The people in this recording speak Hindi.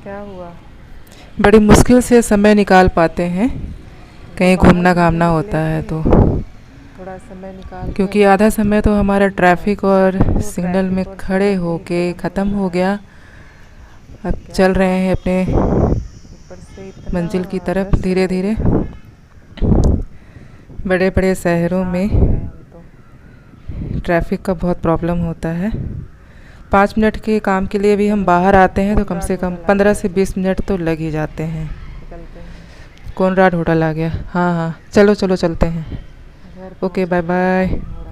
क्या हुआ? बड़ी मुश्किल से समय निकाल पाते हैं। कहीं घूमना बाहर घामना होता है निकलेंगे, तो, थोड़ा समय निकाल के क्योंकि अच्छे आधा से समय तो हमारा घूमना। ट्रैफिक और अब तो सिग्नल में ट्रैफिक और खड़े सिग्नल में ही होके ख़त्म हो ख़त्म हो रहा है। गया। अब क्या चल रहे हैं करें, अपने ऊपर से इतना मंजिल की तरफ रश धीरे हो धीरे। गया है, बड़े बड़े शहरों परेशान में हो गए हम तो। ट्रैफिक का बहुत प्रॉब्लम होता है। 5 मिनट के काम के लिए भी हम चलो, बाहर आते हैं तो कम कोनराड से कम होटल आ 15 गया, से चलो 20 मिनट तो लग ही जाते हैं। निकलते हैं। कौनराड होटल आ गया, हाँ हाँ, चलो चलो चलते हैं। घर ओके, पहुंचने बाय का बाय। टाइम हो